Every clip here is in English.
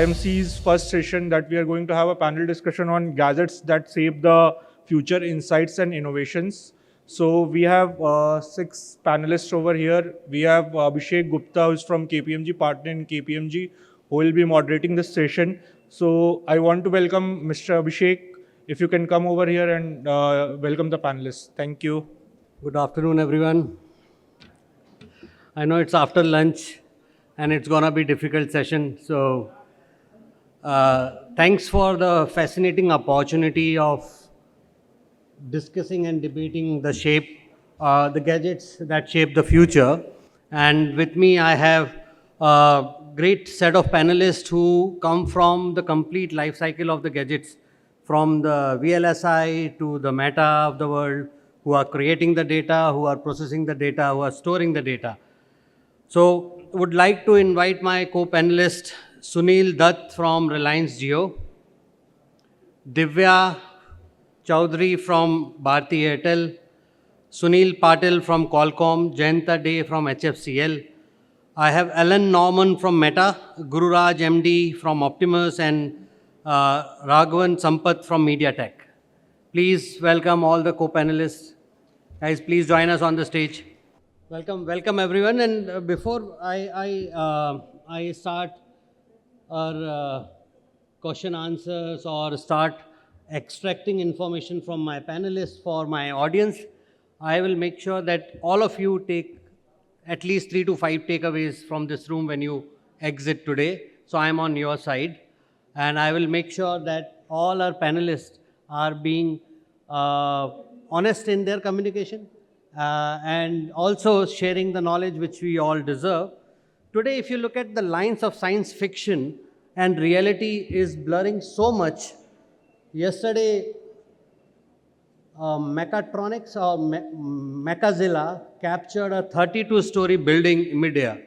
IMC's first session that we are going to have a panel discussion on gadgets that shape the future, insights and innovations. So we have 6 panelists over here. We have Abhishek Gupta, who is from KPMG, partner in KPMG, who will be moderating this session. So I want to welcome Mr. Abhishek. If you can come over here and welcome the panelists. Thank you. Good afternoon, everyone. I know it's after lunch and it's gonna be a difficult session. So thanks for the fascinating opportunity of discussing and debating the gadgets that shape the future. And with me, I have a great set of panelists who come from the complete life cycle of the gadgets, from the VLSI to the Meta of the world, who are creating the data, who are processing the data, who are storing the data. So, would like to invite my co-panelist Sunil Dutt from Reliance Jio, Divya Chaudhary from Bharti Airtel, Sunil Patil from Qualcomm, Jayanta Day from HFCL. I have Alan Norman from Meta, Gururaj MD from Optimus, and Raghavan Sampath from MediaTek. Please welcome all the co-panelists. Guys, please join us on the stage. Welcome everyone. And before I start our question answers or start extracting information from my panelists for my audience, I will make sure that all of you take at least 3 to 5 takeaways from this room when you exit today. So I'm on your side, and I will make sure that all our panelists are being honest in their communication and also sharing the knowledge which we all deserve. Today, if you look at the lines of science fiction and reality is blurring so much. Yesterday, Mechatronics or Mechazilla captured a 32-story building in midair.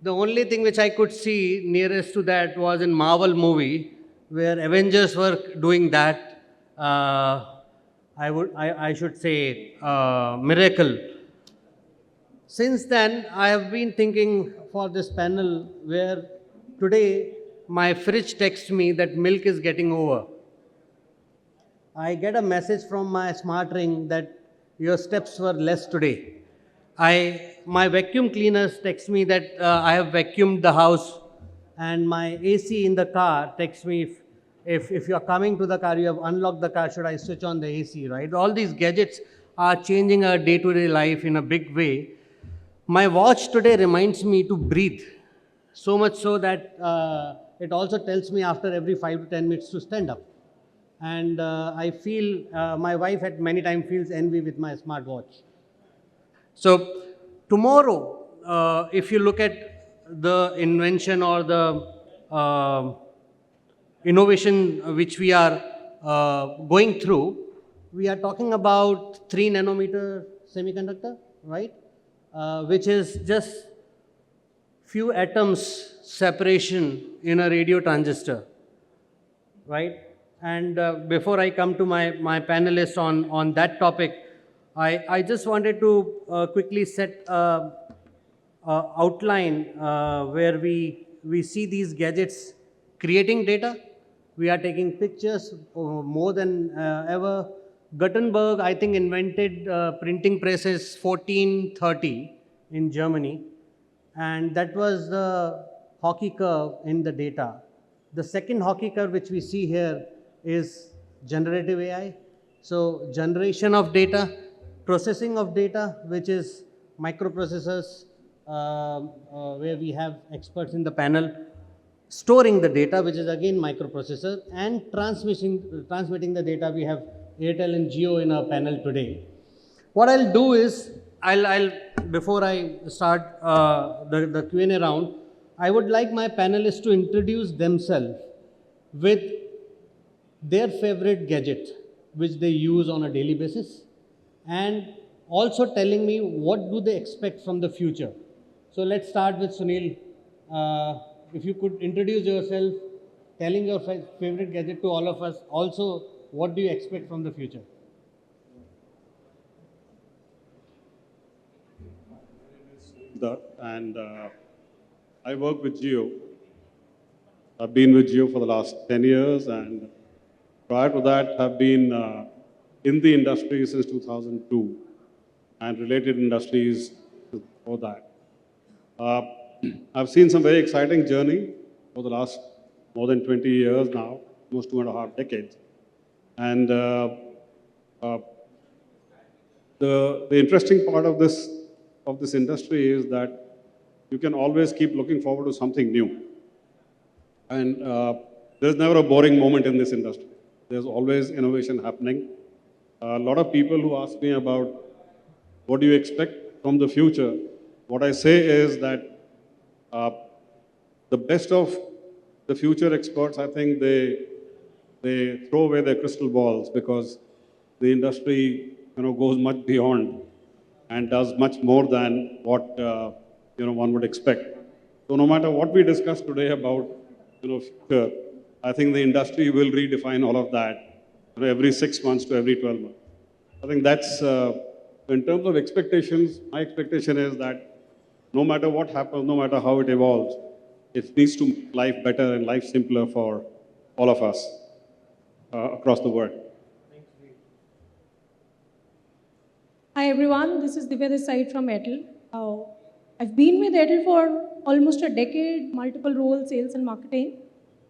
The only thing which I could see nearest to that was in Marvel movie, where Avengers were doing that. I should say miracle. Since then, I have been thinking for this panel where today my fridge texts me that milk is getting over. I get a message from my smart ring that your steps were less today. My vacuum cleaners text me that I have vacuumed the house, and my AC in the car texts me if you're coming to the car, you have unlocked the car, should I switch on the AC, right? All these gadgets are changing our day-to-day life in a big way. My watch today reminds me to breathe, so much so that it also tells me after every 5 to 10 minutes to stand up. And I feel, my wife at many times feels envy with my smartwatch. So tomorrow, if you look at the invention or the innovation which we are going through, we are talking about 3 nanometer semiconductor, right? Which is just few atoms separation in a radio transistor, right? And before I come to my panelists on that topic, I just wanted to quickly set an outline where we see these gadgets creating data. We are taking pictures more than ever. Gutenberg, I think, invented printing presses 1430 in Germany, and that was the hockey curve in the data. The second hockey curve which we see here is generative AI. So generation of data, processing of data, which is microprocessors, where we have experts in the panel, storing the data, which is again microprocessor, and transmitting the data. We have Airtel and Jio in our panel today. What I'll do is, before I start the Q&A round, I would like my panelists to introduce themselves with their favorite gadget, which they use on a daily basis, and also telling me what do they expect from the future. So let's start with Sunil. If you could introduce yourself, telling your favorite gadget to all of us. Also, what do you expect from the future? And I work with Jio. I've been with Jio for the last 10 years, and prior to that, have been in the industry since 2002 and related industries before that. Uh, I've seen some very exciting journey for the last more than 20 years now, almost 2.5 decades. And uh, the interesting part of this industry is that you can always keep looking forward to something new. And there's never a boring moment in this industry. There's always innovation happening. A lot of people who ask me about what do you expect from the future, what I say is that uh, the best of the future experts, I think they throw away their crystal balls because the industry goes much beyond and does much more than what one would expect. So no matter what we discuss today about future, I think the industry will redefine all of that every 6 months to every 12 months. I think that's in terms of expectations. My expectation is that no matter what happens, no matter how it evolves, it needs to make life better and life simpler for all of us across the world. Hi everyone, this is Divya this side from Airtel. I've been with Airtel for almost a decade, multiple roles, sales and marketing.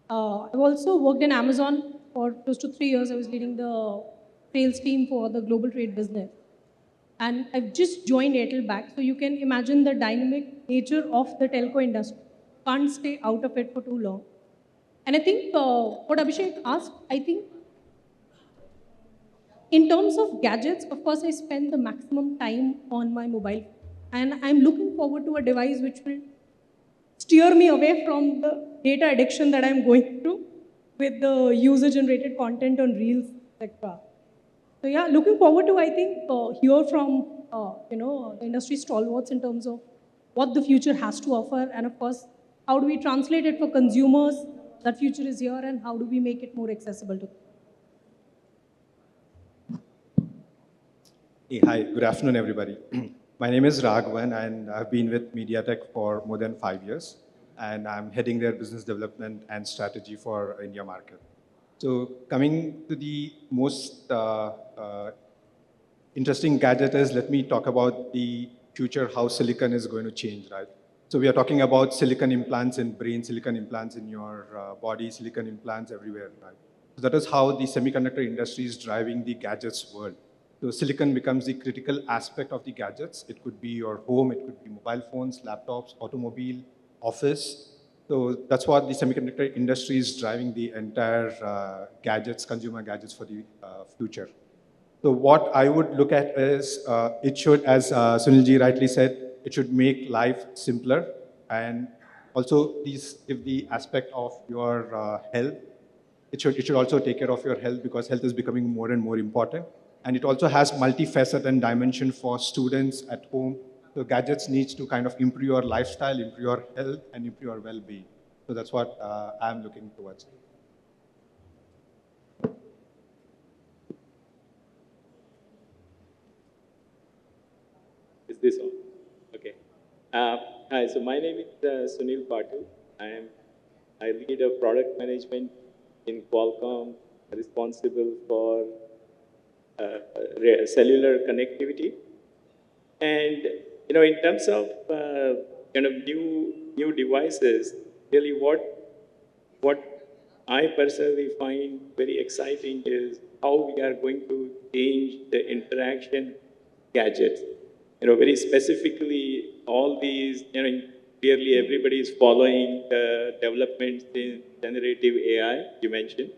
I've also worked in Amazon for close to 3 years. I was leading the sales team for the global trade business. And I've just joined Airtel back, so you can imagine the dynamic nature of the telco industry. Can't stay out of it for too long. And I think what Abhishek asked, I think in terms of gadgets, of course, I spend the maximum time on my mobile. And I'm looking forward to a device which will steer me away from the data addiction that I'm going through with the user-generated content on Reels, etc. So yeah, looking forward to, I think, hear from, the industry stalwarts in terms of what the future has to offer. And of course, how do we translate it for consumers? That future is here, and how do we make it more accessible to them? Hey, hi, good afternoon, everybody. My name is Raghavan, and I've been with MediaTek for more than 5 years, and I'm heading their business development and strategy for India market. So coming to the most interesting gadget is, let me talk about the future, how silicon is going to change, right? So we are talking about silicon implants in brain, silicon implants in your body, silicon implants everywhere, right? So that is how the semiconductor industry is driving the gadgets world. So silicon becomes the critical aspect of the gadgets. It could be your home, it could be mobile phones, laptops, automobile, office. So that's what the semiconductor industry is driving the entire gadgets, consumer gadgets for the future. So what I would look at is it should, as Sunilji rightly said, it should make life simpler, and also these give the aspect of your health. It should also take care of your health because health is becoming more and more important. And it also has multifaceted and dimension for students at home. So gadgets needs to kind of improve your lifestyle, improve your health, and improve your well-being. So that's what I'm looking towards. Is this on? Okay. Hi, so my name is Sunil Patil. I lead a product management in Qualcomm, responsible for cellular connectivity. And in terms of kind of new devices, really what I personally find very exciting is how we are going to change the interaction gadgets. Very specifically, all these, clearly everybody is following the developments in generative AI, you mentioned.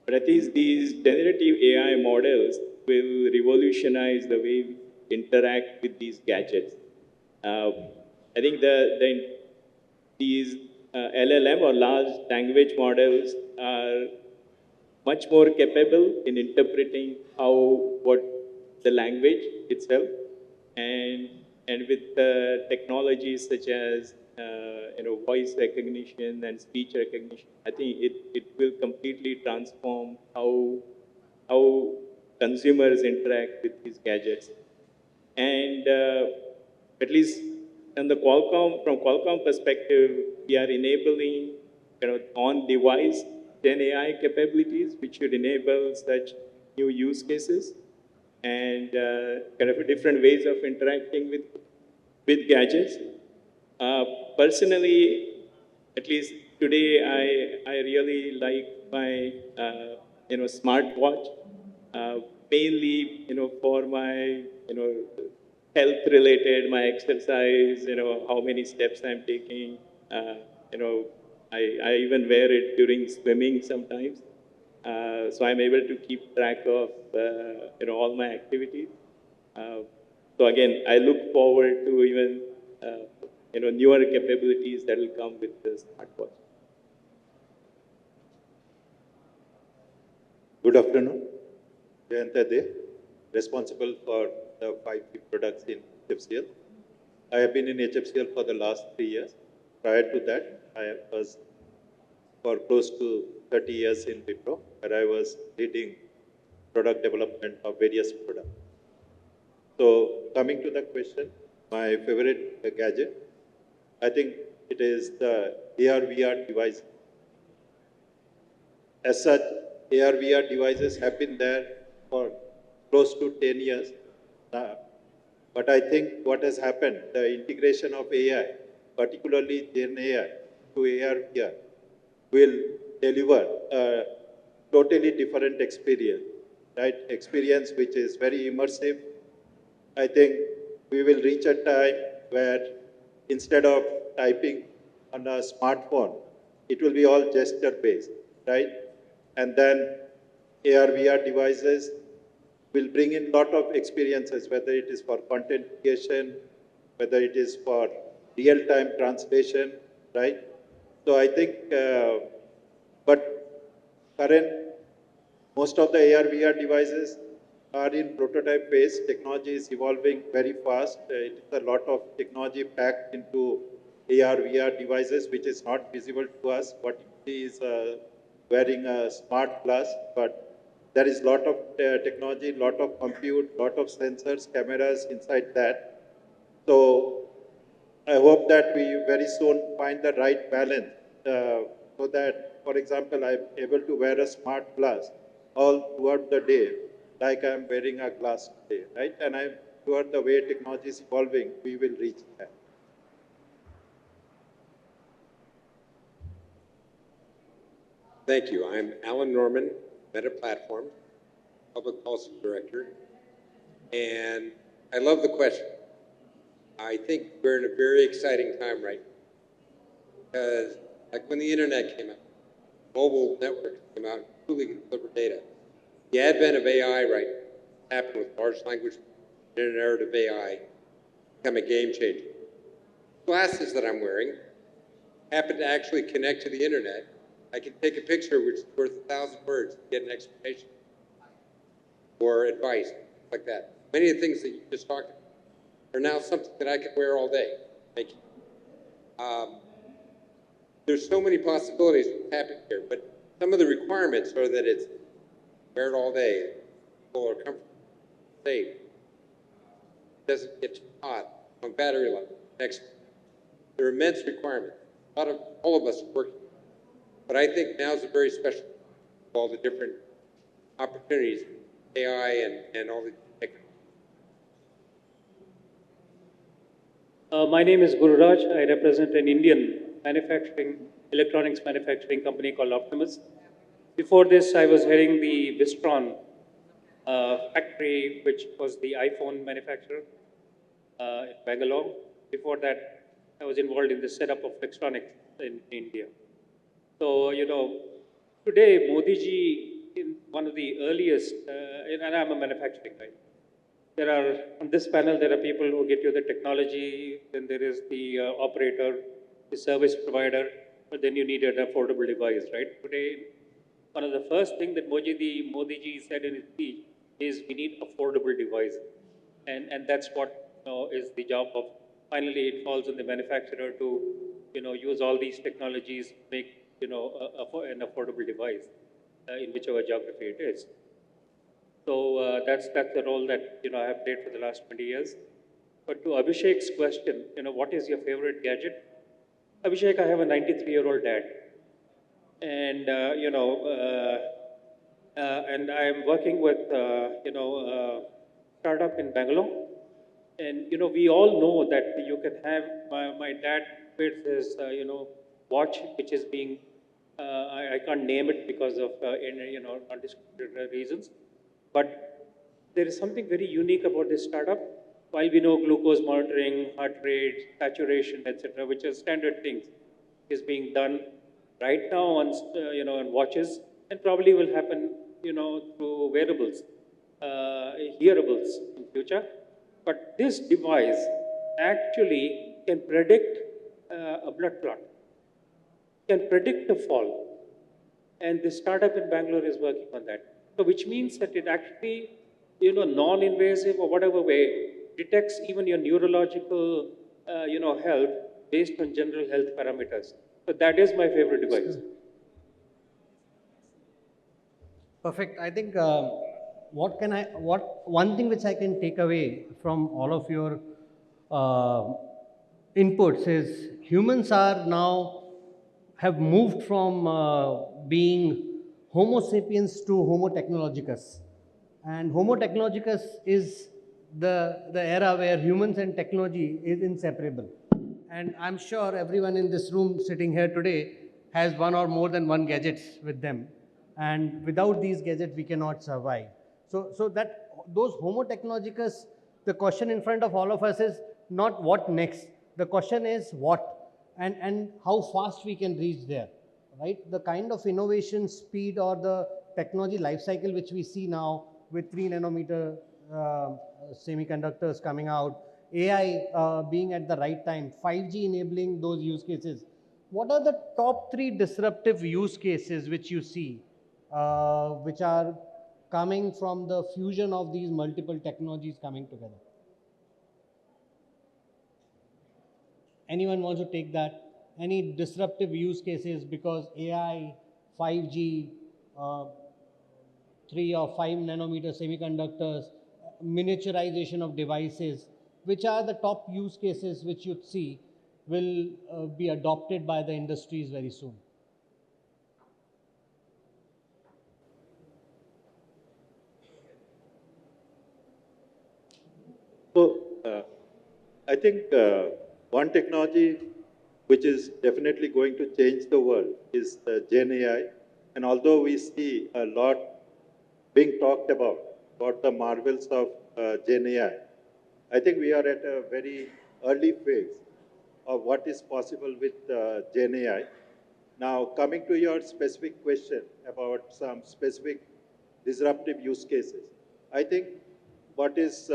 But at least these generative AI models will revolutionize the way we interact with these gadgets. I think these LLM or large language models are much more capable in interpreting what the language itself, and with technologies such as voice recognition and speech recognition, I think it will completely transform how consumers interact with these gadgets. And at least from Qualcomm perspective, we are enabling on-device Gen AI capabilities, which should enable such new use cases and different ways of interacting with gadgets. Personally, at least today, I really like my smartwatch, uh, mainly for my health related, my exercise, how many steps I'm taking. Uh, you know, I even wear it during swimming sometimes. So I'm able to keep track of all my activities. Uh, so again, I look forward to even newer capabilities that will come with the smartwatch. Good afternoon. Jayanta De, responsible for the 5G products in HFCL. I have been in HFCL for the last 3 years. Prior to that, I was for close to 30 years in Wipro, where I was leading product development of various products. So coming to the question, my favorite gadget, I think it is the AR/VR device. As such, AR/VR devices have been there for close to 10 years. Uh, but I think what has happened, the integration of AI, particularly Gen AI to AR/VR, will deliver a totally different experience, right? Experience which is very immersive. I think we will reach a time where instead of typing on a smartphone, it will be all gesture based, right? And then AR/VR devices will bring in lot of experiences, whether it is for content creation, whether it is for real-time translation, right? So I think, but current most of the AR/VR devices are in prototype phase. Technology is evolving very fast. It is a lot of technology packed into AR/VR devices, which is not visible to us. What you see is wearing a smart glass, but there is lot of technology, lot of compute, lot of sensors, cameras inside that. So I hope that we very soon find the right balance so that, for example, I'm able to wear a smart glass all throughout the day, like I'm wearing a glass today, right? And I'm sure the way technology is evolving, we will reach that. Thank you. I'm Alan Norman, Meta Platform, Public Policy Director. And I love the question. I think we're in a very exciting time right now. Because like when the internet came out, mobile networks came out, truly can deliver data. The advent of AI right now happened with large language and generative AI become a game changer. Glasses that I'm wearing happen to actually connect to the internet. I can take a picture which is worth 1,000 words to get an explanation or advice, like that. Many of the things that you just talked about are now something that I can wear all day. Thank you. There's so many possibilities happening here, but some of the requirements are that it's wear it all day, people are comfortable, safe, doesn't get too hot, on battery life. Next, there are immense requirements. All of us are working. But I think now is a very special time of all the different opportunities, AI and all the technology. My name is Guru Raj. I represent an Indian electronics manufacturing company called Optimus. Before this, I was heading the Wistron factory, which was the iPhone manufacturer in Bangalore. Before that, I was involved in the setup of Flextronics in India. So, today Modi ji, in one of the earliest, and I'm a manufacturing guy. On this panel, there are people who get you the technology, then there is the operator, the service provider, but then you need an affordable device, right? Today, one of the first things that Modi ji said in his speech is we need affordable devices. And that's what is the job of, finally it falls on the manufacturer to, use all these technologies, make, an affordable device in whichever geography it is. So that's the role that I have played for the last 20 years. But to Abhishek's question, what is your favorite gadget? Abhishek, I have a 93-year-old dad. and and I am working with startup in Bangalore. And we all know that you can have my dad wears his watch, which is being I can't name it because of undisclosed reasons, but there is something very unique about this startup. While we know glucose monitoring, heart rate, saturation, etc., which are standard things, is being done right now on on watches, and probably will happen through wearables, hearables in future. But this device actually can predict a blood clot, can predict a fall, and the startup in Bangalore is working on that. So, which means that it actually, non-invasive or whatever way, detects even your neurological, health based on general health parameters. So that is my favorite device. Perfect. I think one thing which I can take away from all of your uh, inputs is humans are now have moved from being Homo sapiens to Homo technologicus, and Homo technologicus is the era where humans and technology is inseparable. And I'm sure everyone in this room sitting here today has one or more than one gadgets with them. And without these gadgets, we cannot survive. So that those Homo technologicus, the question in front of all of us is not what next. The question is what and how fast we can reach there, right? The kind of innovation speed or the technology life cycle which we see now with 3 nanometer semiconductors coming out, AI being at the right time, 5G enabling those use cases. What are the top 3 disruptive use cases which you see, which are coming from the fusion of these multiple technologies coming together? Anyone wants to take that? Any disruptive use cases because AI, 5G, 3 or 5 nanometer semiconductors, miniaturization of devices, which are the top use cases which you'd see will be adopted by the industries very soon? So, I think one technology which is definitely going to change the world is Gen AI. And although we see a lot being talked about the marvels of Gen AI, I think we are at a very early phase of what is possible with Gen AI. Now, coming to your specific question about some specific disruptive use cases, I think what is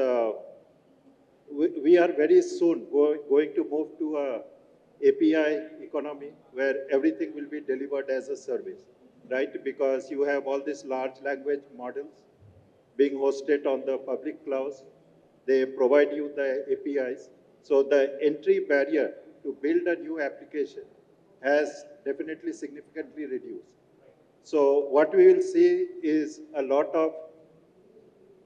we are very soon going to move to a API economy where everything will be delivered as a service, right? Because you have all these large language models being hosted on the public clouds. They provide you the APIs. So the entry barrier to build a new application has definitely significantly reduced. So what we will see is a lot of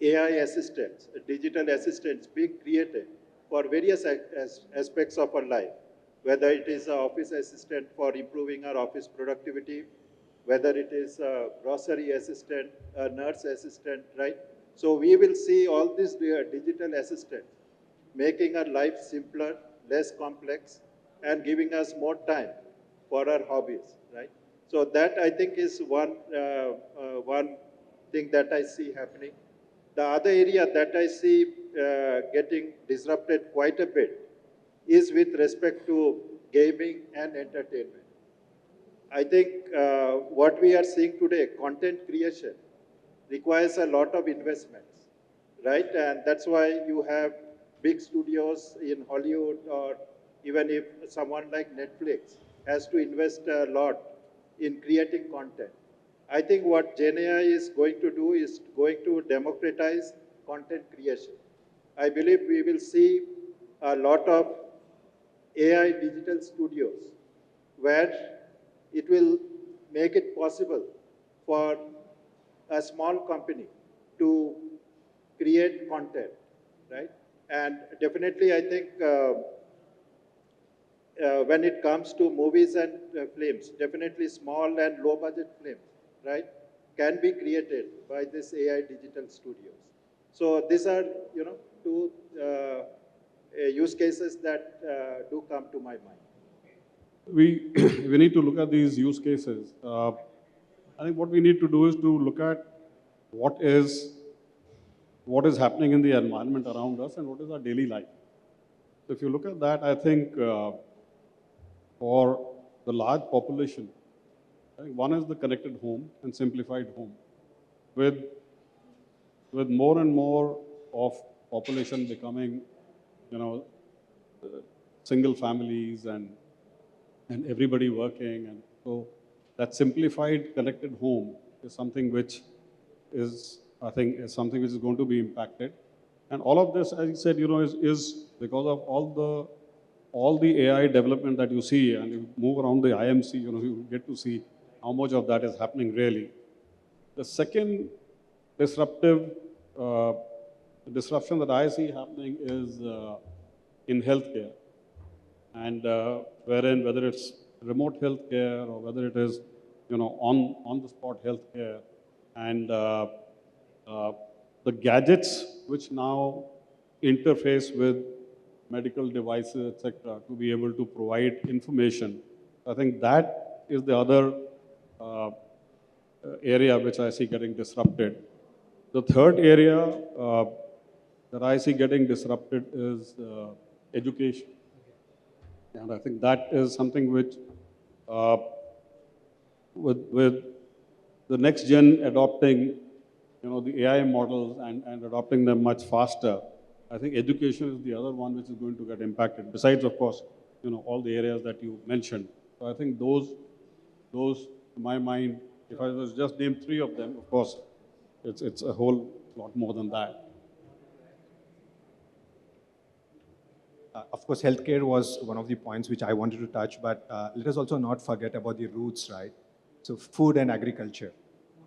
AI assistants, digital assistants being created for various aspects of our life, whether it is an office assistant for improving our office productivity, whether it is a grocery assistant, a nurse assistant, right? So we will see all these digital assistants making our life simpler, less complex, and giving us more time for our hobbies, right? So that I think is one thing that I see happening. The other area that I see getting disrupted quite a bit is with respect to gaming and entertainment. I think what we are seeing today, content creation, requires a lot of investments, right? And that's why you have big studios in Hollywood, or even if someone like Netflix has to invest a lot in creating content. I think what Gen AI is going to do is going to democratize content creation. I believe we will see a lot of AI digital studios where it will make it possible for a small company to create content, right? And definitely, I think when it comes to movies and films, definitely small and low budget films, right, can be created by this AI digital studios. So these are, two use cases that do come to my mind. We, we need to look at these use cases. I think what we need to do is to look at what is happening in the environment around us and what is our daily life. So if you look at that, I think for the large population, I think one is the connected home and simplified home. With more and more of population becoming, single families and everybody working, and so that simplified connected home is something which is, I think, is something which is going to be impacted. And all of this, as you said, is because of all the AI development that you see, and you move around the IMC, you get to see how much of that is happening really. The second disruption that I see happening is in healthcare, and wherein whether it's remote healthcare or whether it is, on the spot healthcare, and the gadgets which now interface with medical devices, etc., to be able to provide information. I think that is the other area which I see getting disrupted. The third area that I see getting disrupted is education. And I think that is something which, with the next gen adopting, the AI models and adopting them much faster, I think education is the other one which is going to get impacted. Besides, of course, all the areas that you mentioned. So I think those, to my mind, if I was just name three of them, of course, it's a whole lot more than that. Of course, healthcare was one of the points which I wanted to touch, but let us also not forget about the roots, right? So food and agriculture.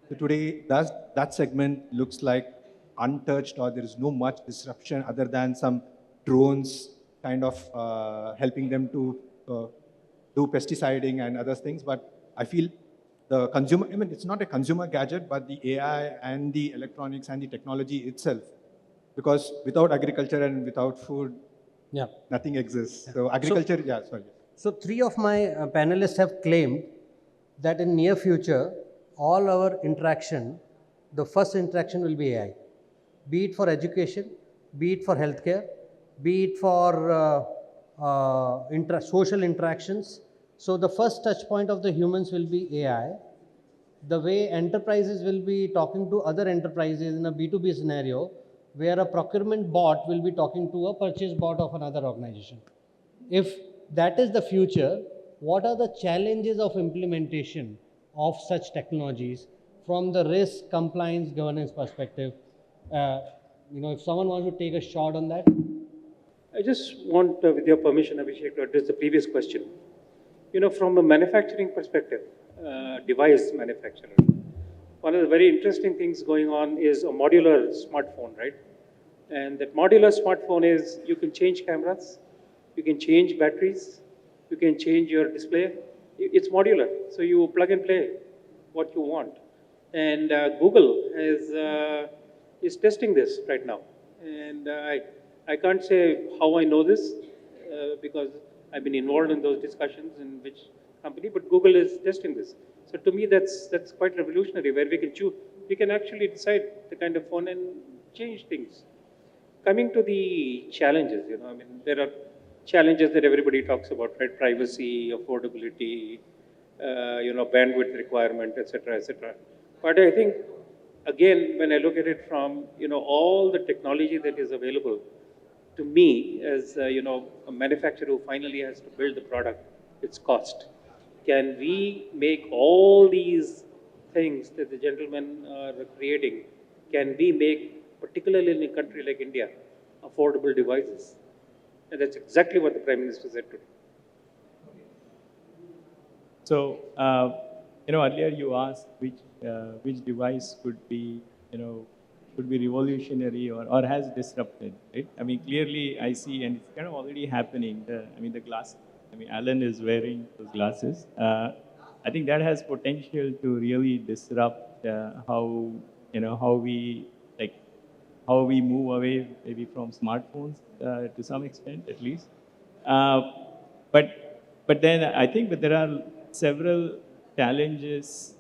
So today, that segment looks like untouched, or there is no much disruption other than some drones kind of helping them to do pesticiding and other things. But I feel the consumer, it's not a consumer gadget, but the AI and the electronics and the technology itself. Because without agriculture and without food, Yeah. nothing exists. So agriculture, sorry. So three of my panelists have claimed that in near future, all our interaction, the first interaction will be AI, be it for education, be it for healthcare, be it for social interactions. So the first touch point of the humans will be AI. The way enterprises will be talking to other enterprises in a B2B scenario, where a procurement bot will be talking to a purchase bot of another organization. If that is the future, what are the challenges of implementation of such technologies from the risk, compliance, governance perspective? If someone wants to take a shot on that. I just want, with your permission, Abhishek, to address the previous question. From a manufacturing perspective, device manufacturer, one of the very interesting things going on is a modular smartphone, right? And that modular smartphone is, you can change cameras, you can change batteries, you can change your display. It's modular, so you plug and play what you want. And Google is testing this right now. And I can't say how I know this because I've been involved in those discussions in which company, but Google is testing this. So to me, that's quite revolutionary, where we can choose, we can actually decide the kind of phone and change things. Coming to the challenges, there are challenges that everybody talks about, right? Privacy, affordability, bandwidth requirement, etc., etc. But I think, again, when I look at it from, all the technology that is available, to me, as, a manufacturer who finally has to build the product, its cost. Can we make all these things that the gentlemen are creating, can we make, particularly in a country like India, affordable devices? And that's exactly what the Prime Minister said today. So, earlier you asked which device could be revolutionary or has disrupted, right? Clearly I see, and it's kind of already happening, the glass I mean, Alan is wearing those glasses. I think that has potential to really disrupt how, how we, like, how we move away maybe from smartphones to some extent, at least. Uh, but then I think that there are several challenges,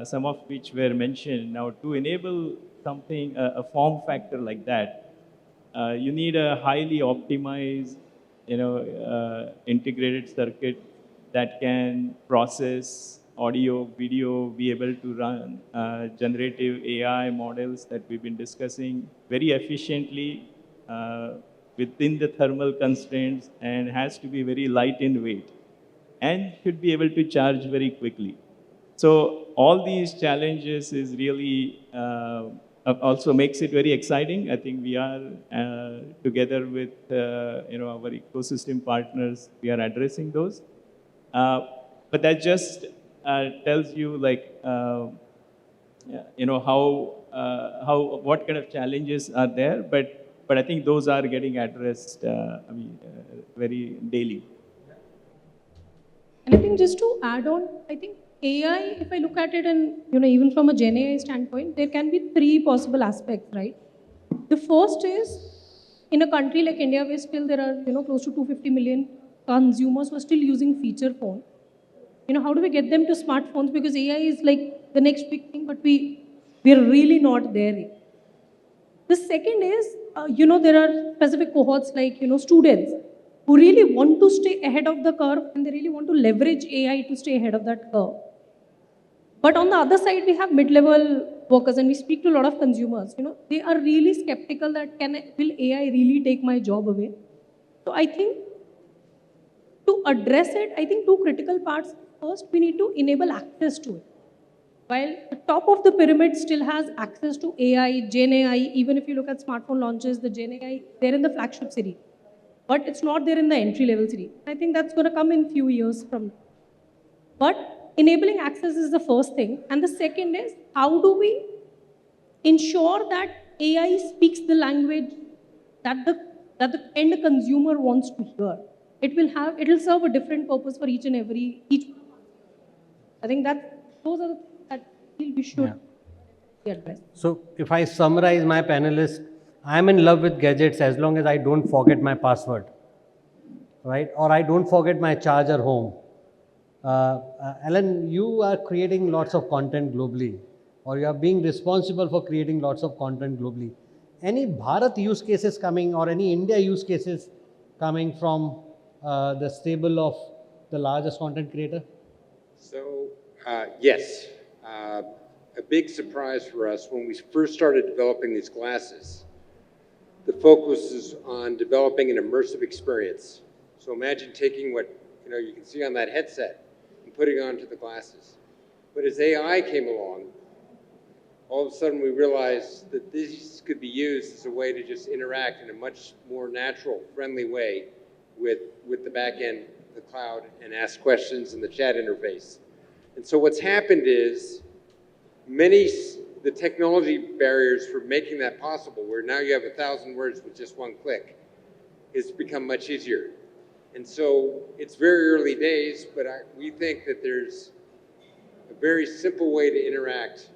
some of which were mentioned. Now, to enable something, a form factor like that, you need a highly optimized, integrated circuit that can process audio, video, be able to run generative AI models that we've been discussing very efficiently within the thermal constraints, and has to be very light in weight and should be able to charge very quickly. So all these challenges is really also makes it very exciting. I think we are together with our ecosystem partners, we are addressing those. But that just tells you like how what kind of challenges are there. But I think those are getting addressed. Very daily. And I think just to add on, I think AI, if I look at it and, even from a Gen AI standpoint, there can be three possible aspects, right? The first is, in a country like India, where still there are, close to 250 million consumers who are still using feature phone. How do we get them to smartphones? Because AI is like the next big thing, but we're really not there yet. The second is, there are specific cohorts like, students who really want to stay ahead of the curve and they really want to leverage AI to stay ahead of that curve. But on the other side, we have mid-level workers and we speak to a lot of consumers. They are really skeptical that will AI really take my job away? So I think to address it, I think two critical parts. First, we need to enable access to it. While the top of the pyramid still has access to AI, Gen AI, even if you look at smartphone launches, the Gen AI, they're in the flagship city. But it's not there in the entry-level city. I think that's going to come in few years from now. But enabling access is the first thing. And the second is, how do we ensure that AI speaks the language that the end consumer wants to hear? It will serve a different purpose for each. I think those are the things that we should address. So if I summarize my panelists, I'm in love with gadgets as long as I don't forget my password, right? Or I don't forget my charger home. Alan, you are creating lots of content globally, or you are being responsible for creating lots of content globally. Any Bharat use cases coming or any India use cases coming from the stable of the largest content creator? So, yes. A big surprise for us when we first started developing these glasses, the focus is on developing an immersive experience. So imagine taking what you can see on that headset and putting it onto the glasses. But as AI came along, all of a sudden we realized that these could be used as a way to just interact in a much more natural, friendly way with the back end, the cloud, and ask questions in the chat interface. And so what's happened is the technology barriers for making that possible, where now you have 1,000 words with just one click, has become much easier. And so it's very early days, but we think that there's a very simple way to interact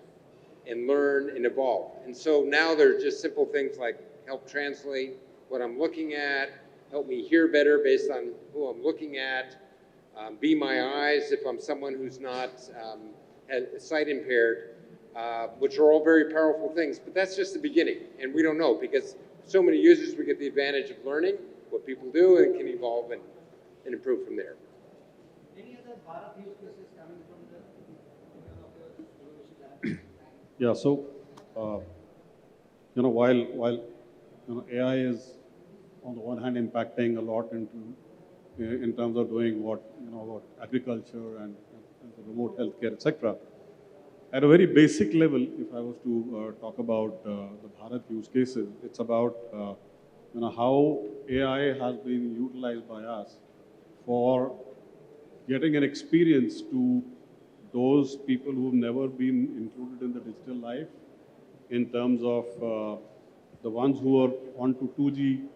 and learn and evolve. And so now there's just simple things like help translate what I'm looking at, help me hear better based on who I'm looking at, be my eyes if I'm someone who's not sight impaired, which are all very powerful things. But that's just the beginning, and we don't know, because so many users, we get the advantage of learning what people do and can evolve and improve from there. Any other Bharat use cases coming from the Yeah, so, while AI is on the one hand impacting a lot in terms of doing what agriculture and remote healthcare, etc. At a very basic level, if I was to talk about the Bharat use cases, it's about how AI has been utilized by us for getting an experience to those people who've never been included in the digital life, in terms of the ones who are onto 2G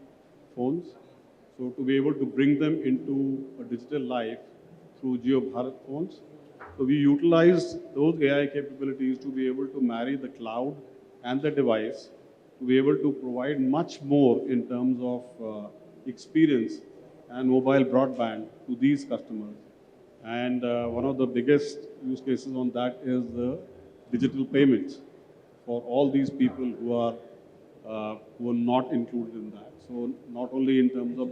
phones. So to be able to bring them into a digital life through Jio Bharat phones. So we utilize those AI capabilities to be able to marry the cloud and the device to be able to provide much more in terms of experience and mobile broadband to these customers. And one of the biggest use cases on that is the digital payments for all these people who are not included in that. So not only in terms of,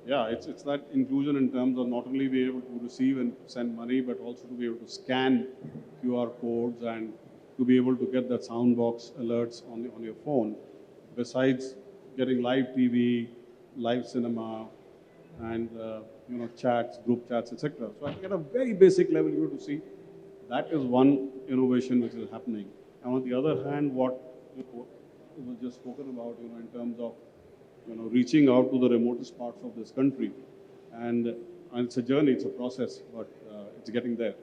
yeah, it's that inclusion in terms of not only being able to receive and send money, but also to be able to scan QR codes and to be able to get that soundbox alerts on your phone. Besides getting live TV, live cinema, and chats, group chats, etc. So I think at a very basic level, you have to see that is one innovation which is happening. And on the other hand, what was just spoken about, in terms of reaching out to the remotest parts of this country, and it's a journey, it's a process, but it's getting there.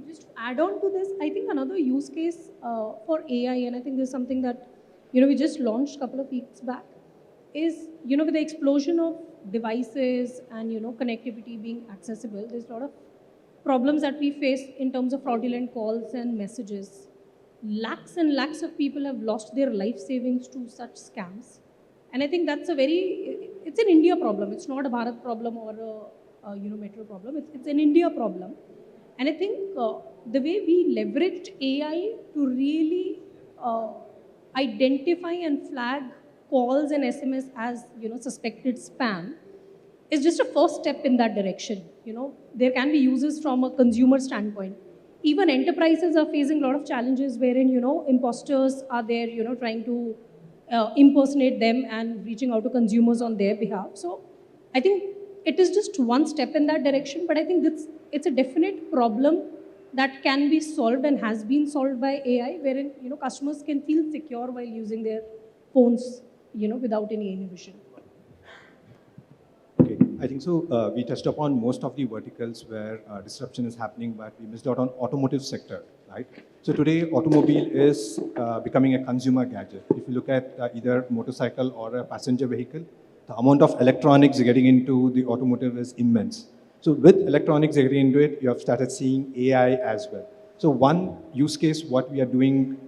Just to add on to this, I think another use case for AI, and I think this is something that we just launched a couple of weeks back, is with the explosion of devices and connectivity being accessible, there's a lot of problems that we face in terms of fraudulent calls and messages. Lakhs and lakhs of people have lost their life savings to such scams, and I think that's it's an India problem. It's not a Bharat problem or a metro problem. It's an India problem. And I think the way we leveraged AI to really identify and flag calls and SMS as suspected spam is just a first step in that direction. There can be uses from a consumer standpoint. Even enterprises are facing a lot of challenges wherein imposters are there trying to impersonate them and reaching out to consumers on their behalf. So I think it is just one step in that direction, but I think it's a definite problem that can be solved and has been solved by AI, wherein customers can feel secure while using their phones without any inhibition. Okay, I think so. We touched upon most of the verticals where disruption is happening, but we missed out on automotive sector, right? So today, automobile is becoming a consumer gadget. If you look at either motorcycle or a passenger vehicle, the amount of electronics getting into the automotive is immense. So with electronics getting into it, you have started seeing AI as well. So one use case, what we are doing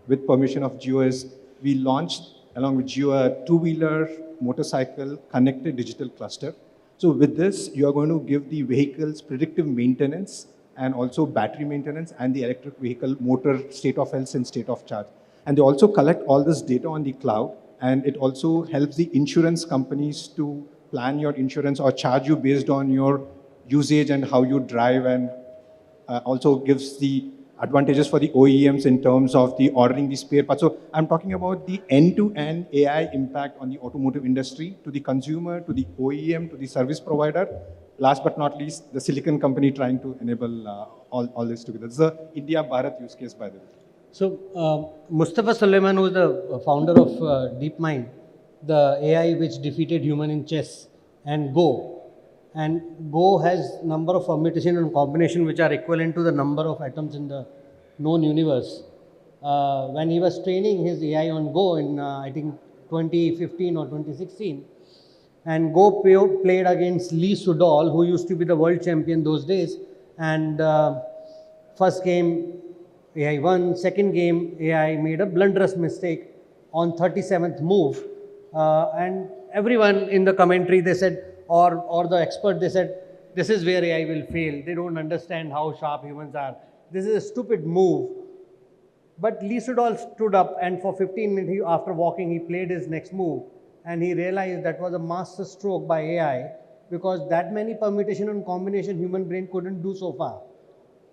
with permission of Jio is we launched along with Jio a two-wheeler motorcycle connected digital cluster. So with this, you are going to give the vehicles predictive maintenance and also battery maintenance and the electric vehicle motor state of health and state of charge. And they also collect all this data on the cloud, and it also helps the insurance companies to plan your insurance or charge you based on your usage and how you drive, and also gives the advantages for the OEMs in terms of the ordering the spare parts. So I'm talking about the end-to-end AI impact on the automotive industry, to the consumer, to the OEM, to the service provider. Last but not least, the silicon company trying to enable all this together. This is the India Bharat use case, by the way. So Mustafa Sulaiman, who is the founder of DeepMind, the AI which defeated human in chess, and Go. And Go has number of permutation and combination which are equivalent to the number of atoms in the known universe. When he was training his AI on Go in I think 2015 or 2016, and Go played against Lee Sedol, who used to be the world champion those days. And first game AI won, second game AI made a blunderous mistake on 37th move, and everyone in the commentary, they said, or the expert, they said, this is where AI will fail. They don't understand how sharp humans are. This is a stupid move. But Lee Sedol stood up, and for 15 minutes after walking, he played his next move, and he realized that was a master stroke by AI, because that many permutation and combination human brain couldn't do so far.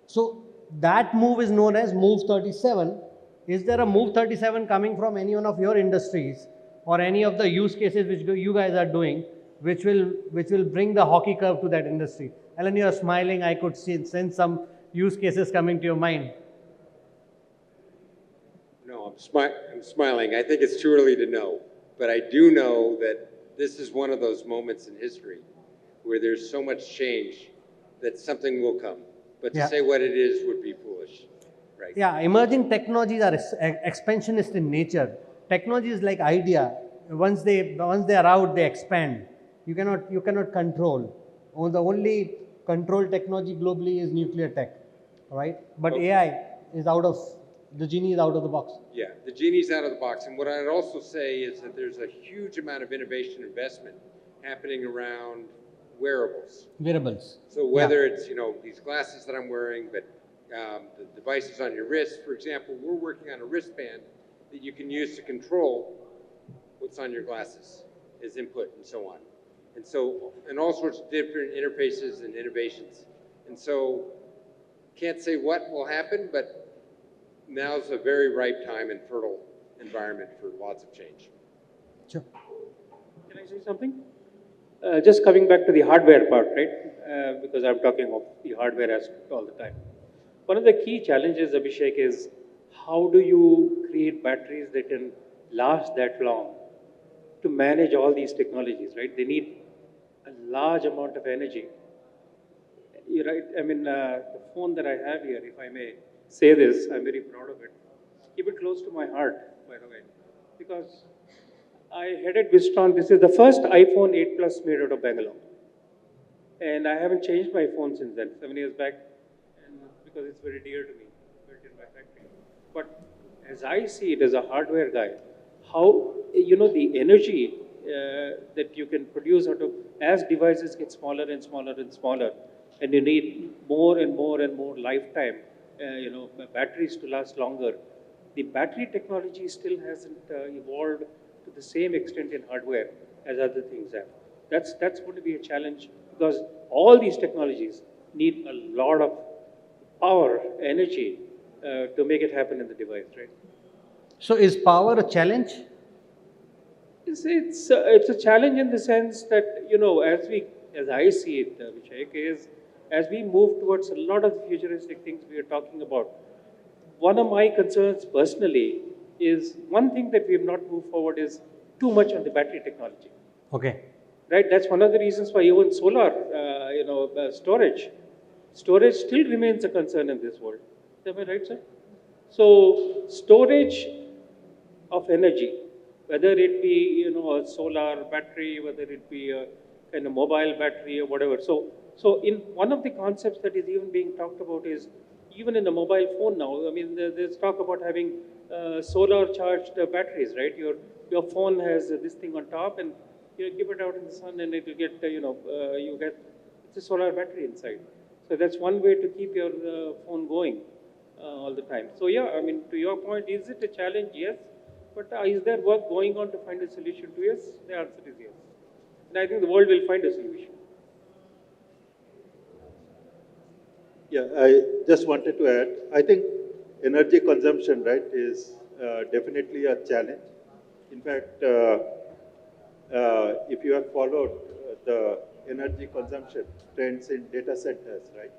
So that move is known as move 37. Is there a move 37 coming from any one of your industries or any of the use cases which you guys are doing, which will bring the hockey curve to that industry? Alan, you are smiling. I could sense some use cases coming to your mind. No, I'm smiling. I think it's too early to know. But I do know that this is one of those moments in history where there's so much change that something will come. But to say what it is would be foolish. Right? Yeah, emerging technologies are expansionist in nature. Technology is like idea. once they are out, they expand. You cannot control. The only control technology globally is nuclear tech, right? But Okay. AI is out of the genie is out of the box. Yeah, the genie's out of the box. And what I'd also say is that there's a huge amount of innovation investment happening around wearables. Wearables. So whether it's, these glasses that I'm wearing, but the devices on your wrist, for example, we're working on a wristband that you can use to control what's on your glasses as input and so on. And all sorts of different interfaces and innovations. And so, can't say what will happen, but now's a very ripe time and fertile environment for lots of change. Sure. Can I say something? Just coming back to the hardware part, right? Because I'm talking of the hardware aspect all the time. One of the key challenges, Abhishek, is how do you create batteries that can last that long to manage all these technologies, right? They need a large amount of energy. You're right. I mean, the phone that I have here, if I may say this, I'm very proud of it. Keep it close to my heart, by the way, because I headed Wistron. This is the first iPhone 8 Plus made out of Bangalore. And I haven't changed my phone since then, 7 years back, and because it's very dear to me, built in my factory. But as I see it as a hardware guy, how, the energy that you can produce out of, as devices get smaller and smaller and smaller, and you need more and more and more lifetime, batteries to last longer. The battery technology still hasn't evolved to the same extent in hardware as other things have. That's going to be a challenge because all these technologies need a lot of power, energy to make it happen in the device, right? So is power a challenge? It's a challenge in the sense that, as I see it, Vishek, is as we move towards a lot of the futuristic things we are talking about, one of my concerns personally is one thing that we have not moved forward is too much on the battery technology. Okay. Right, that's one of the reasons why even solar, storage still remains a concern in this world. Am I right, sir? So storage of energy, whether it be a solar battery, whether it be a kind of mobile battery or whatever. So in one of the concepts that is even being talked about is even in a mobile phone now. I mean, there's talk about having solar charged batteries, right? Your phone has this thing on top, and you give it out in the sun, and it will get it's a solar battery inside. So that's one way to keep your phone going all the time. So yeah, I mean, to your point, is it a challenge? Yes. But is there work going on to find a solution to yes? The answer is yes. And I think the world will find a solution. Yeah, I just wanted to add, I think energy consumption, right, is definitely a challenge. In fact, if you have followed the energy consumption trends in data centers, right,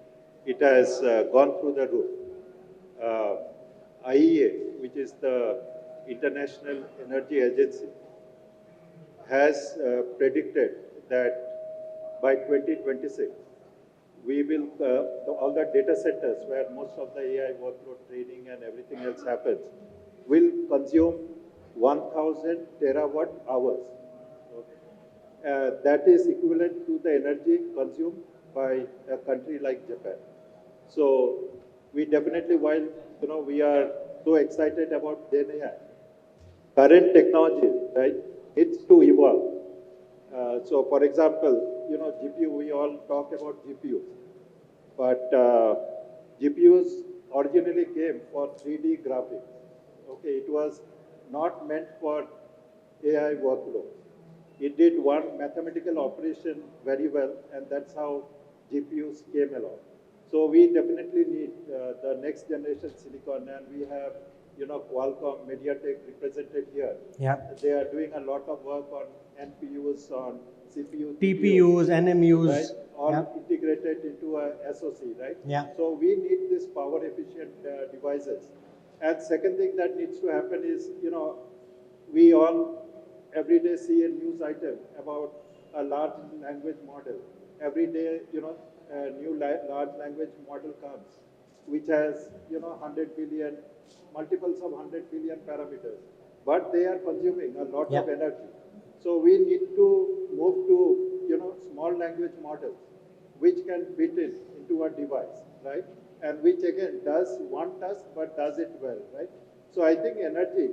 it has gone through the roof. IEA, which is the International Energy Agency, has predicted that by 2026, we will, all the data centers where most of the AI workload training and everything else happens, will consume 1,000 terawatt hours. That is equivalent to the energy consumed by a country like Japan. So we definitely, while we are so excited about Gen AI, current technology, right, needs to evolve. So for example, GPU, we all talk about GPUs, but GPUs originally came for 3D graphics. Okay, it was not meant for AI workloads. It did one mathematical operation very well, and that's how GPUs came along. So we definitely need the next generation silicon, and we have, Qualcomm, MediaTek represented here. Yeah. They are doing a lot of work on NPUs, on CPU, TPUs, NMUs. right? All Yeah. integrated into a SoC, right? Yeah. So we need these power efficient devices. And second thing that needs to happen is, we all every day see a news item about a large language model. Every day, a new large language model comes, which has, 100 billion, multiples of 100 billion parameters. but they are consuming a lot Yeah. of energy. So we need to move to, small language models, which can fit into a device, right? And which again does one task, but does it well, right? So I think energy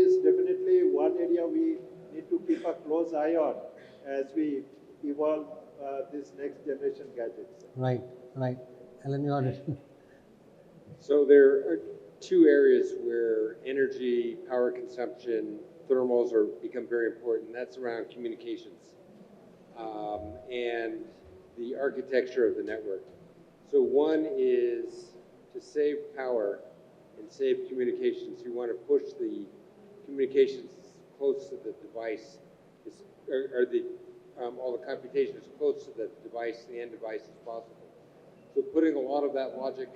is definitely one area we need to keep a close eye on as we evolve this next generation gadgets. Right, right. Alan, you are So there are two areas where energy, power consumption, thermals are become very important. That's around communications and the architecture of the network. So one is to save power and save communications. You want to push the communications close to the device, or all the computation as close to the device, the end device as possible. So putting a lot of that logic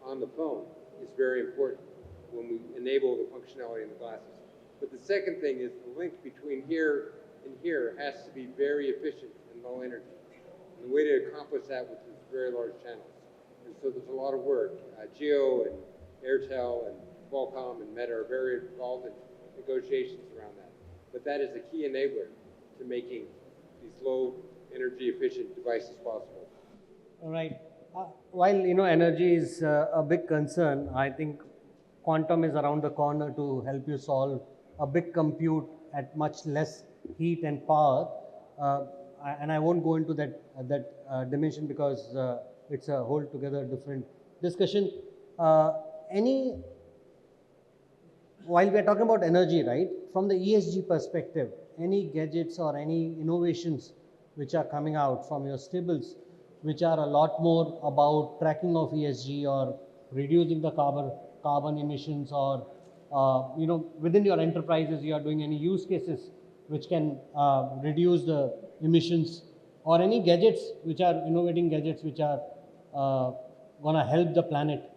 on the phone is very important when we enable the functionality in the glasses. But the second thing is the link between here and here has to be very efficient and low energy. And the way to accomplish that with these very large channels. And so there's a lot of work. Jio and Airtel and Qualcomm and Meta are very involved in negotiations around that. But that is a key enabler to making these low energy efficient devices possible. All right. While energy is a big concern, I think quantum is around the corner to help you solve a big compute at much less heat and power. And I won't go into that dimension because it's a whole together different discussion. While we are talking about energy, right? From the ESG perspective, any gadgets or any innovations which are coming out from your stables, which are a lot more about tracking of ESG or reducing the carbon emissions, or within your enterprises you are doing any use cases which can reduce the emissions, or any gadgets which are innovating gadgets which are going to help the planet.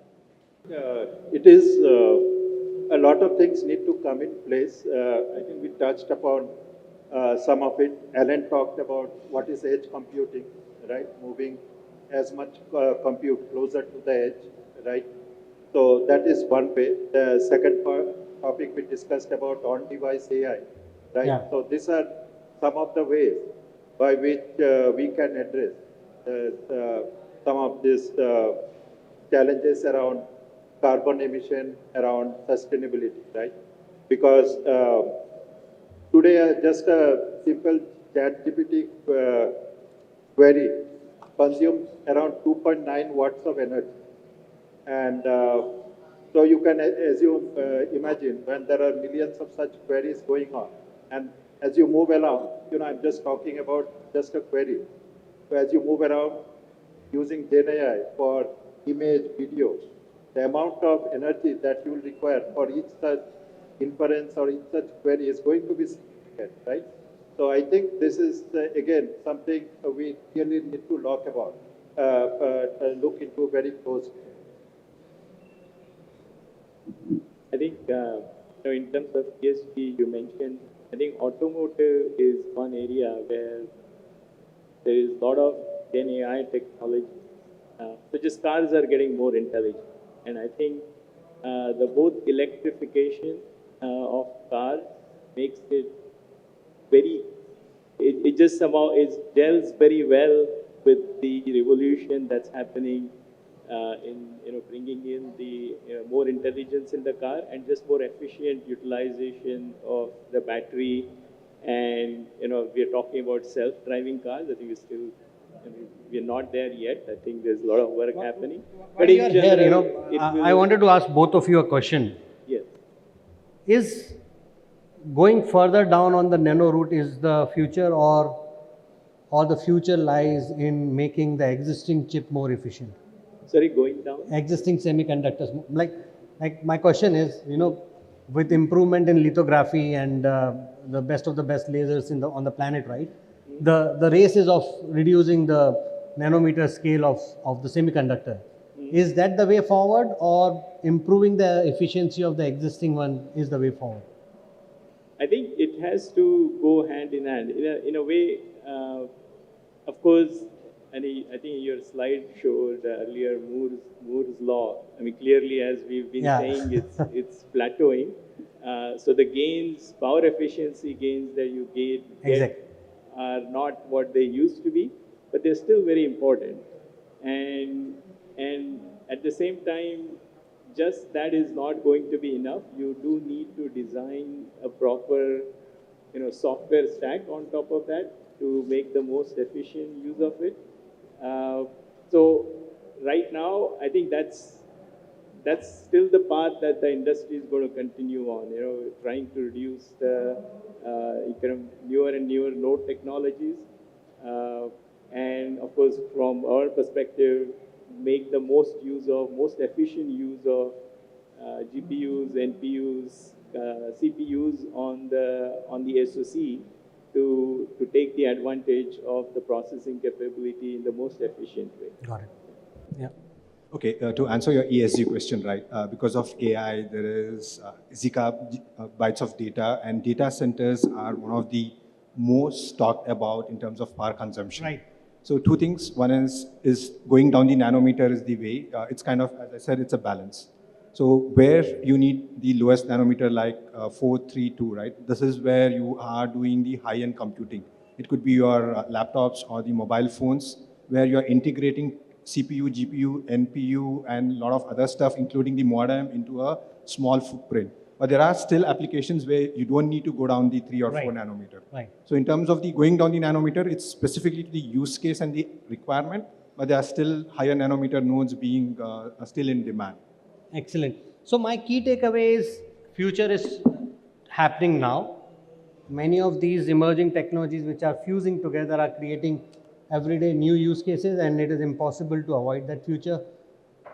It is a lot of things need to come in place. I think we touched upon some of it. Alan talked about what is edge computing, right? Moving as much compute closer to the edge, right? So that is one way. The second topic we discussed about on-device AI, right? Yeah. So these are some of the ways by which we can address some of these challenges around carbon emission, around sustainability, right? Because today just a simple ChatGPT query consumes around 2.9 watts of energy. And so you can assume, imagine when there are millions of such queries going on. And as you move along, I'm just talking about just a query. So as you move around using Gen AI for image, video, the amount of energy that you will require for each such inference or each such query is going to be significant, right? So I think this is, again, something we really need to look into very closely. I think, in terms of ESG, you mentioned, I think automotive is one area where there is a lot of Gen AI technology. So just cars are getting more intelligent. And I think the both electrification of cars makes it very, it just somehow gels very well with the revolution that's happening in bringing in the more intelligence in the car and just more efficient utilization of the battery. And we're talking about self-driving cars. I think we're not there yet. I think there's a lot of work happening. But in general, I wanted to ask both of you a question. Yes. Is going further down on the nano route is the future, or the future lies in making the existing chip more efficient? Sorry, going down? Existing semiconductors. Like my question is, with improvement in lithography and the best of the best lasers on the planet, right? The race is of reducing the nanometer scale of the semiconductor. Is that the way forward, or improving the efficiency of the existing one is the way forward? I think it has to go hand in hand. In a way, of course, and I think your slide showed earlier Moore's law. I mean, clearly, as we've been saying, it's plateauing. So the gains, power efficiency gains that you get Exactly. are not what they used to be, but they're still very important. And at the same time, just that is not going to be enough. You do need to design a proper, software stack on top of that to make the most efficient use of it. Uh, so right now, I think that's still the path that the industry is going to continue on. Trying to reduce the kind of newer and newer node technologies, uh, and of course, from our perspective, make the most efficient use of GPUs, NPUs, CPUs on the SoC to take the advantage of the processing capability in the most efficient way. Got it. Yeah. Okay, to answer your ESG question, right? Because of AI, there is bytes of data, and data centers are one of the most talked about in terms of power consumption. Right. So two things. One is going down the nanometer is the way. It's kind of, as I said, it's a balance. So where you need the lowest nanometer, like 432, right? This is where you are doing the high-end computing. It could be your laptops or the mobile phones, where you're integrating CPU, GPU, NPU, and a lot of other stuff, including the modem, into a small footprint. But there are still applications where you don't need to go down the 3 or 4 nanometer. Right. So in terms of the going down the nanometer, it's specifically the use case and the requirement, but there are still higher nanometer nodes being still in demand. Excellent. So my key takeaway is future is happening now. Many of these emerging technologies which are fusing together are creating everyday new use cases, and it is impossible to avoid that future.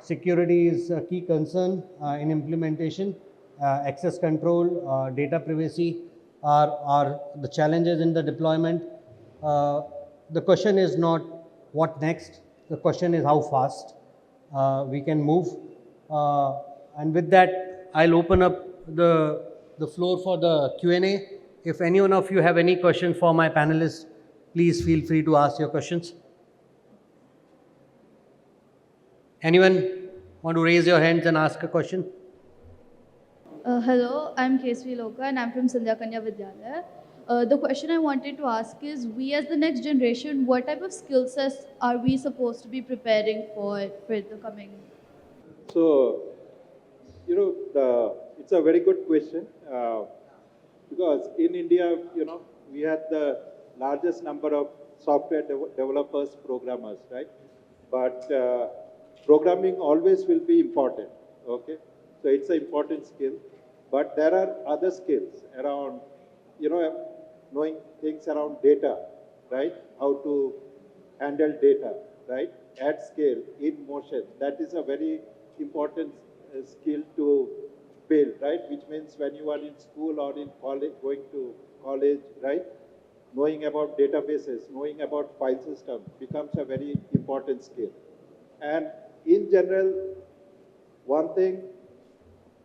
Security is a key concern in implementation. Access control, data privacy are the challenges in the deployment. The question is not what next, the question is how fast we can move. And with that, I'll open up the floor for the Q&A. If any one of you have any questions for my panelists, please feel free to ask your questions. Anyone want to raise your hands and ask a question? Hello, I'm Kesvi Loka and I'm from Sandhya Kanya Vidyalaya. The question I wanted to ask is, we as the next generation, what type of skill sets are we supposed to be preparing for the coming? So, it's a very good question because in India, we had the largest number of software developers, programmers, right? But programming always will be important, okay? So it's an important skill. But there are other skills around, knowing things around data, right? How to handle data, right? At scale, in motion. That is a very important skill to build, right? Which means when you are in school or in college, going to college, right? Knowing about databases, knowing about file system becomes a very important skill. And in general, one thing,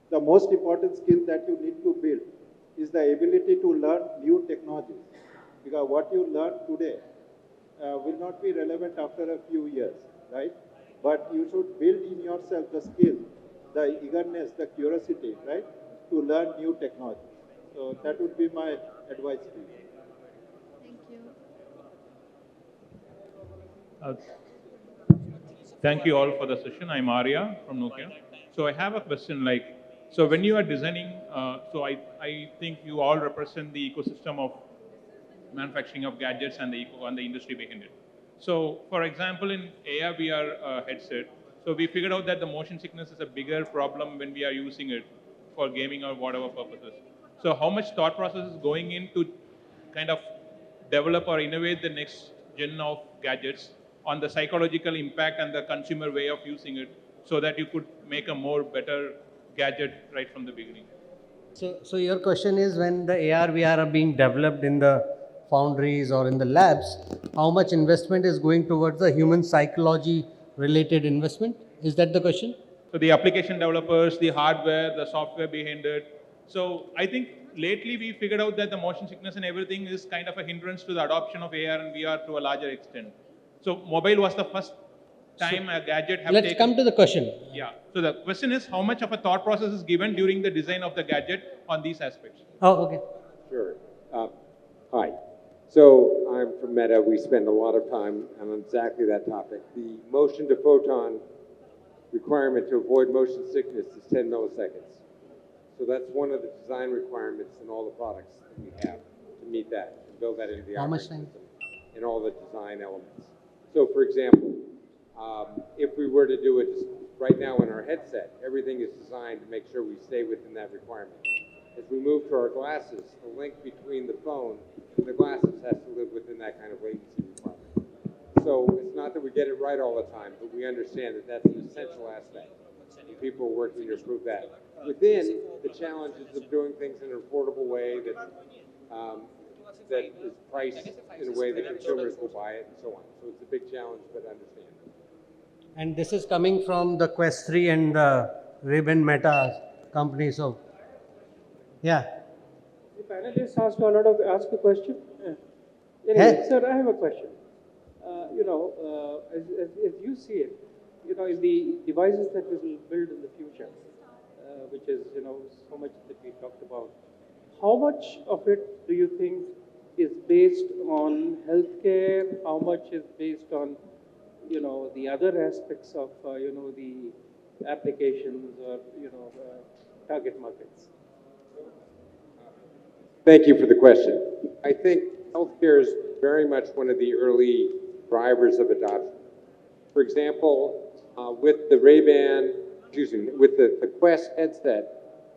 the most important skill that you need to build is the ability to learn new technologies. Because what you learn today will not be relevant after a few years, right? But you should build in yourself the skill, the eagerness, the curiosity, right? To learn new technologies. So that would be my advice to you. Thank you. Thank you all for the session. I'm Arya from Nokia. So I have a question so when you are designing, so I think you all represent the ecosystem of manufacturing of gadgets and the industry behind it. So for example, in AR VR headset, so we figured out that the motion sickness is a bigger problem when we are using it for gaming or whatever purposes. So how much thought process is going into kind of develop or innovate the next gen of gadgets on the psychological impact and the consumer way of using it so that you could make a more better gadget right from the beginning? So your question is, when the AR, VR are being developed in the foundries or in the labs, how much investment is going towards the human psychology related investment? Is that the question? So the application developers, the hardware, the software behind it. So I think lately we figured out that the motion sickness and everything is kind of a hindrance to the adoption of AR and VR to a larger extent. So mobile was the first time a gadget have Let's taken? come to the question. Yeah. So the question is, how much of a thought process is given during the design of the gadget on these aspects? Oh, okay. Sure. Hi. So I'm from Meta. We spend a lot of time on exactly that topic. The motion to photon requirement to avoid motion sickness is 10 milliseconds. So that's one of the design requirements in all the products that we have to meet that, and build that into the How much operating time? system in all the design elements. So for example, if we were to do it right now in our headset, everything is designed to make sure we stay within that requirement. As we move to our glasses, the link between the phone and the glasses has to live within that kind of latency requirement. So it's not that we get it right all the time, but we understand that that's an essential aspect. And people are working to improve that. Within the challenges of doing things in an affordable way that is priced in a way that consumers will buy it and so on. So it's a big challenge, but understand. And this is coming from the Quest 3 and the Ray-Ban Meta company. So, yeah. The panelists asked ask a question. Anyway, Hey. sir, I have a question. As you see it, in the devices that we will build in the future, which is, so much that we talked about, how much of it do you think is based on healthcare? How much is based on, the other aspects of, the applications or, target markets? Thank you for the question. I think healthcare is very much one of the early drivers of adoption. For example, with the Ray-Ban, with the Quest headset,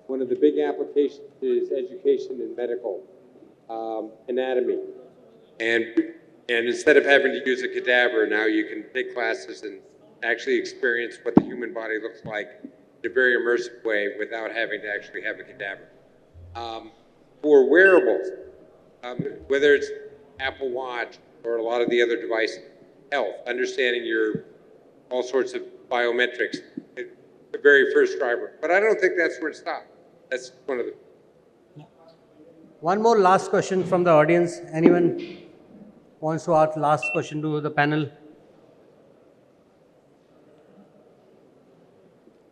one of the big applications is education in medical anatomy. And instead of having to use a cadaver, now you can take classes and actually experience what the human body looks like in a very immersive way without having to actually have a cadaver. For wearables, whether it's Apple Watch or a lot of the other devices, health, understanding your all sorts of biometrics, the very first driver. But I don't think that's where it stops. That's one of the. One more last question from the audience. Anyone wants to ask last question to the panel?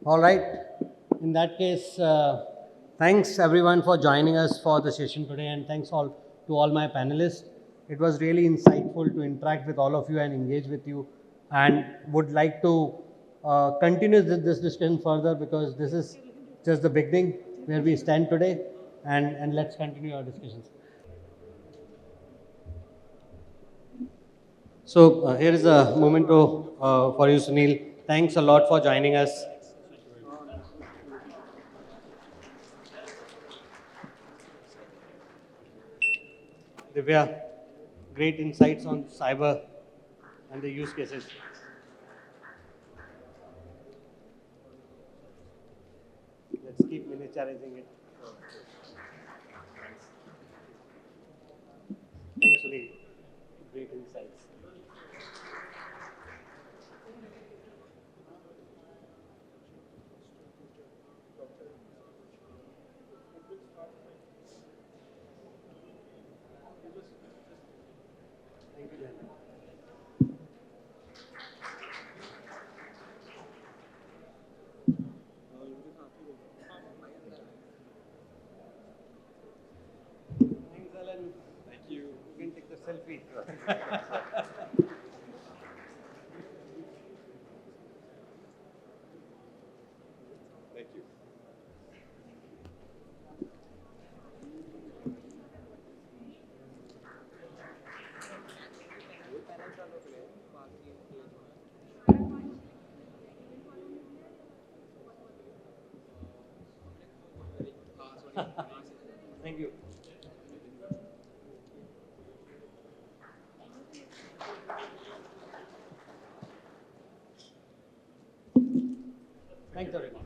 All right. In that case, thanks everyone for joining us for the session today, and thanks to all my panelists. It was really insightful to interact with all of you and engage with you, and would like to continue this discussion further, because this is just the beginning where we stand today, and let's continue our discussions. So here is a memento for you, Sunil. Thanks a lot for joining us. Divya, great insights on cyber and the use cases. Let's keep miniaturizing it. Thanks, Sunil. Great insights. Thank you, Jan. Thanks, Alan. Thank you. You can take the selfie. Thank you. Thank you. Thanks, everyone.